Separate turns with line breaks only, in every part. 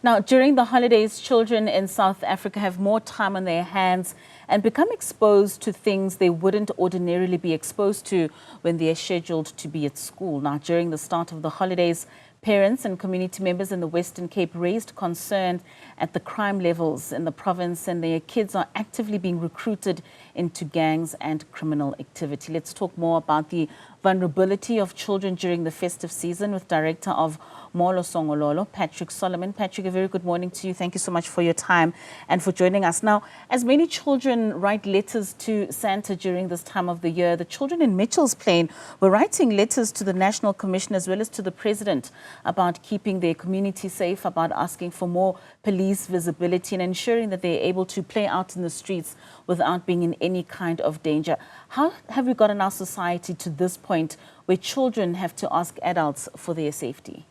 Now, during the holidays, children in South Africa have more time on their hands and become exposed to things they wouldn't ordinarily be exposed to when they are scheduled to be at school. Now, during the start of the holidays, parents and community members in the Western Cape raised concern at the crime levels in the province, and their kids are actively being recruited into gangs and criminal activity. Let's talk more about the vulnerability of children during the festive season with Director of Molo Songololo, Patric Solomons. Patric, a very good morning to you. Thank you so much for your time and for joining us. Now, as many children write letters to Santa during this time of the year, the children in Mitchell's Plain were writing letters to the National Commission as well as to the President about keeping their community safe, about asking for more police visibility and ensuring that they're able to play out in the streets without being in any kind of danger. How have we gotten our society to this point where children have to ask adults for their safety?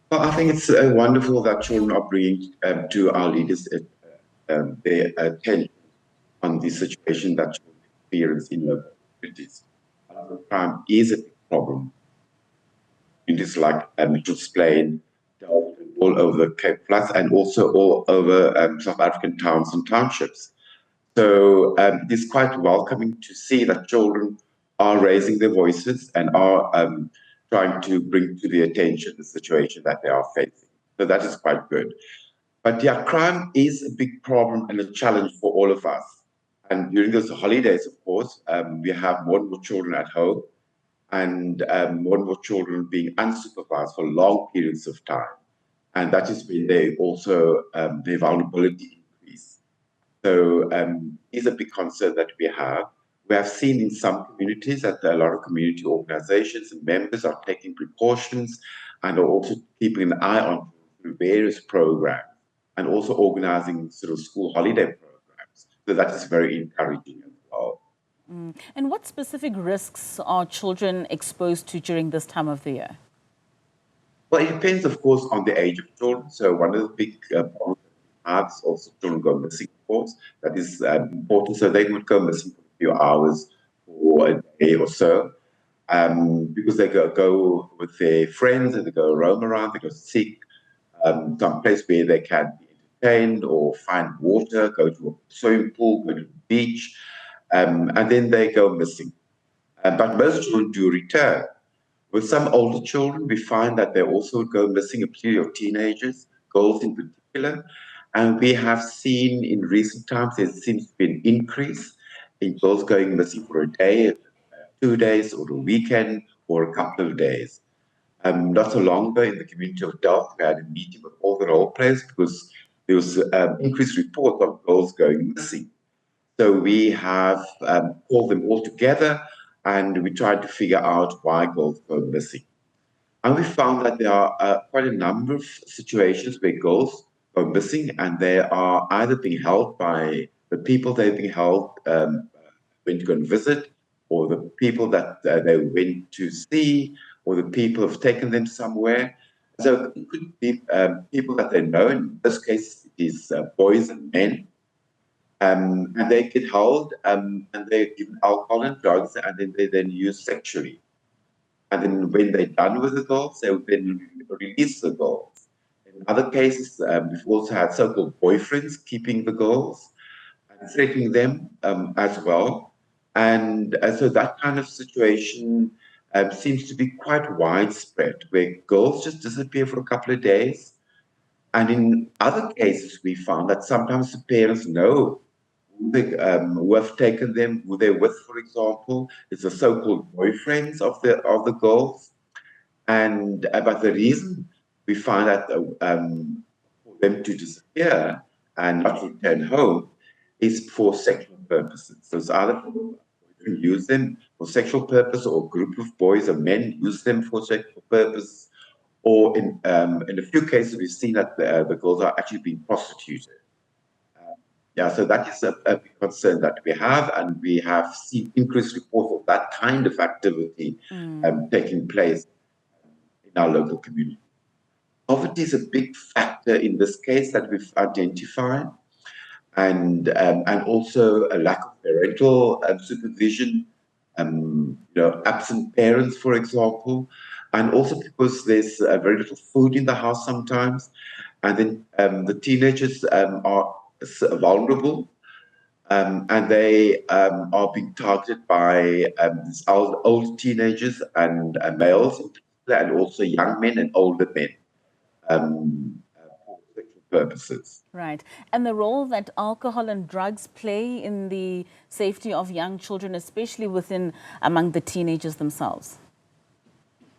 Well, I think it's wonderful that children are bringing to our leaders their attention on the situation that children experience in local communities. Crime is a big problem. It is like Mitchell's Plain, all over the Cape Flats, and also all over South African towns and townships. So it is quite welcoming to see that children are raising their voices and are trying to bring to the attention the situation that they are facing. So that is quite good. But yeah, crime is a big problem and a challenge for all of us. And during those holidays, of course, we have more and more children at home and more and more children being unsupervised for long periods of time. And that is when they also, their vulnerability increase. So it's a big concern that we have. We have seen in some communities that a lot of community organizations and members are taking precautions and are also keeping an eye on various programs and also organizing sort of school holiday programs. So that is very encouraging as well.
And what specific risks are children exposed to during this time of the year?
Well, it depends, of course, on the age of children. So one of the big problems we have is also children go missing, of course. That is important. So they would go missing for a few hours or a day or so because they go with their friends and they go roam around, they go seek some place where they can be entertained or find water, go to a swimming pool, go to the beach, and then they go missing. But most children do return. With some older children, we find that they also go missing, particularly of teenagers, girls in particular. And we have seen in recent times there seems to be an increase in girls going missing for a day, 2 days, or a weekend, or a couple of days. Not so long ago in the community of Delft, we had a meeting with all the role players because there was increased reports of girls going missing. So we have called them all together and we tried to figure out why girls go missing. And we found that there are quite a number of situations where girls go missing and they are either being held by the people they've been held when to go and visit, or the people that they went to see, or the people have taken them somewhere. So it could be people that they know. In this case, it is boys and men. And they get held and they're given alcohol and drugs and then they then use sexually. And then when they're done with the girls, they will then release the girls. In other cases, we've also had so-called boyfriends keeping the girls and threatening them as well. And so that kind of situation seems to be quite widespread, where girls just disappear for a couple of days. And in other cases, we found that sometimes the parents know who have taken them, who they're with, for example. It's the so-called boyfriends of the girls. And but the reason we find that for them to disappear and not return home is for sexual purposes. So it's either boyfriend use them for sexual purpose, or a group of boys or men use them for sexual purpose, or in a few cases we've seen that the girls are actually being prostituted. Yeah, so that is a big concern that we have, and we have seen increased reports of that kind of activity taking place in our local community. Poverty is a big factor in this case that we've identified, and also a lack of parental supervision, absent parents, for example, and also because there's very little food in the house sometimes, and then the teenagers are vulnerable, and they are being targeted by these old teenagers and males in particular, and also young men and older men for sexual purposes.
Right. And the role that alcohol and drugs play in the safety of young children, especially among the teenagers themselves.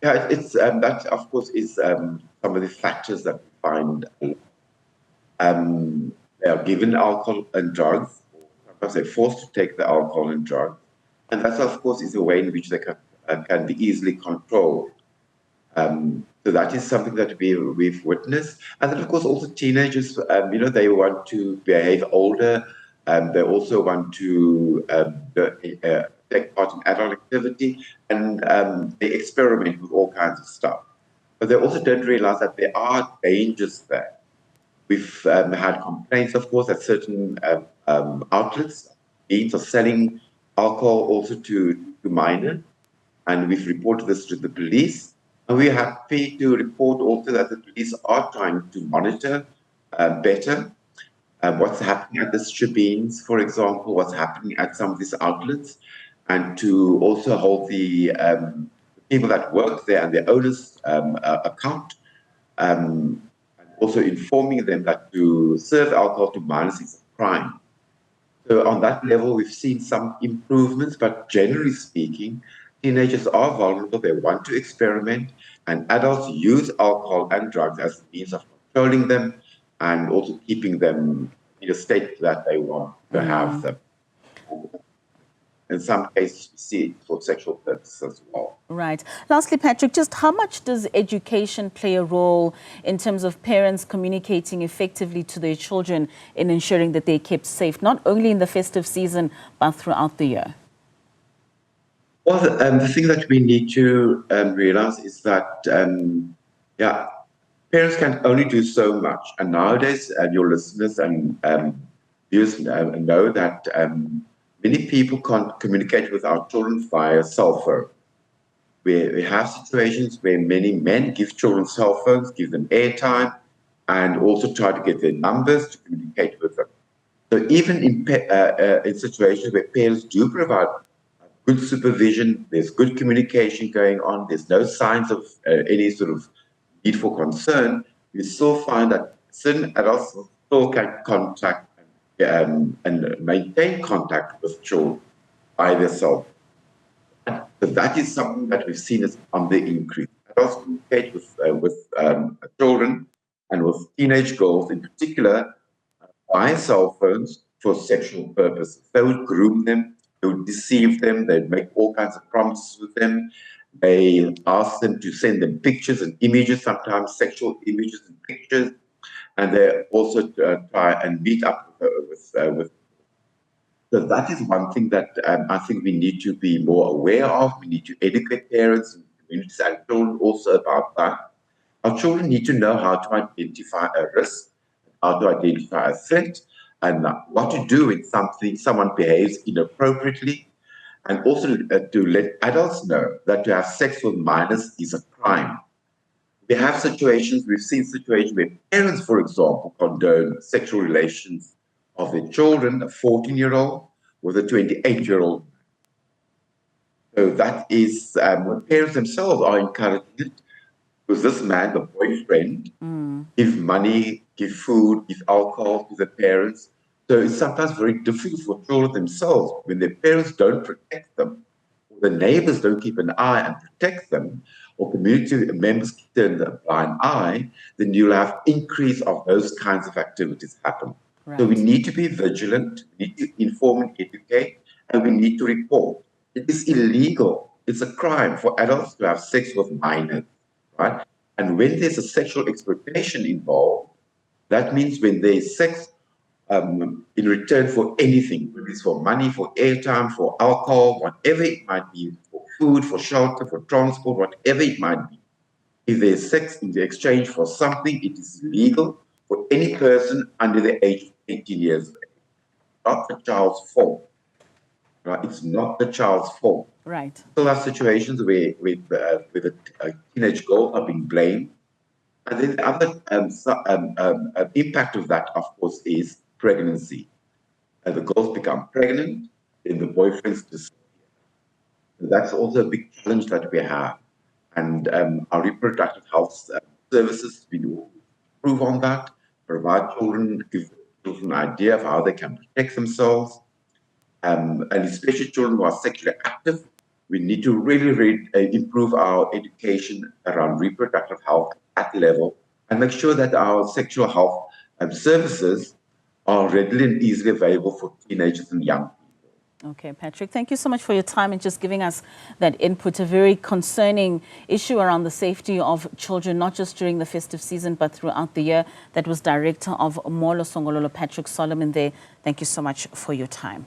Yeah, it's that of course is some of the factors that we find. They are given alcohol and drugs, or sometimes they're forced to take the alcohol and drugs, and that of course is a way in which they can be easily controlled. So that is something that we've witnessed, and then of course also teenagers. They want to behave older, they also want to take part in adult activity, and they experiment with all kinds of stuff. But they also don't realize that there are dangers there. We've had complaints, of course, that certain outlets are selling alcohol also to minors, and we've reported this to the police. And we're happy to report also that the police are trying to monitor better what's happening at the shebeens, for example, what's happening at some of these outlets, and to also hold the people that work there and their owners account. And also informing them that to serve alcohol to minors is a crime. So on that level, we've seen some improvements, but generally speaking, teenagers are vulnerable. They want to experiment, and adults use alcohol and drugs as a means of controlling them and also keeping them in a state that they want to have them. In some cases, we see it for sexual purposes as well.
Right. Lastly, Patric, just how much does education play a role in terms of parents communicating effectively to their children in ensuring that they're kept safe, not only in the festive season, but throughout the year?
Well, the thing that we need to realize is that, parents can only do so much. And nowadays, your listeners and viewers know that many people can't communicate with our children via cell phone. We have situations where many men give children cell phones, give them airtime, and also try to get their numbers to communicate with them. So even in situations where parents do provide good supervision, there's good communication going on, there's no signs of any sort of need for concern, we still find that certain adults still can contact and maintain contact with children by their cell phone. So that is something that we've seen is on the increase. Adults communicate with children and with teenage girls in particular by cell phones for sexual purposes. They would groom them, they would deceive them, they'd make all kinds of promises with them. They ask them to send them pictures and images, sometimes sexual images and pictures, and they also try and meet up with. So that is one thing that I think we need to be more aware of. We need to educate parents and communities and children also about that. Our children need to know how to identify a risk, how to identify a threat, and what to do when someone behaves inappropriately, and also to let adults know that to have sex with minors is a crime. We've seen situations where parents, for example, condone sexual relations of their children, a 14-year-old with a 28-year-old. So that is when parents themselves are encouraging it, because this man, the boyfriend, give money, give food, give alcohol to the parents. So it's sometimes very difficult for children themselves when their parents don't protect them, or the neighbors don't keep an eye and protect them, or community members turn a blind eye, then you'll have increase of those kinds of activities happen. Right. So we need to be vigilant, we need to inform and educate, and we need to report. It is illegal. It's a crime for adults to have sex with minors, right? And when there's a sexual exploitation involved, that means when there's sex in return for anything, whether it's for money, for airtime, for alcohol, whatever it might be, for food, for shelter, for transport, whatever it might be. If there's sex in the exchange for something, it is legal for any person under the age of 18 years of age. Not the child's fault. right? It's not the child's fault.
Right.
There are situations where a teenage girl are being blamed. And then the other impact of that, of course, is pregnancy. And the girls become pregnant, then the boyfriends disappear. That's also a big challenge that we have. And our reproductive health services, we do improve on that, provide children, give children an idea of how they can protect themselves. And especially children who are sexually active, we need to really improve our education around reproductive health at level and make sure that our sexual health services are readily and easily available for teenagers and young people.
Okay, Patrick, thank you so much for your time and just giving us that input, a very concerning issue around the safety of children, not just during the festive season, but throughout the year. That was Director of Molo Songololo, Patric Solomons there. Thank you so much for your time.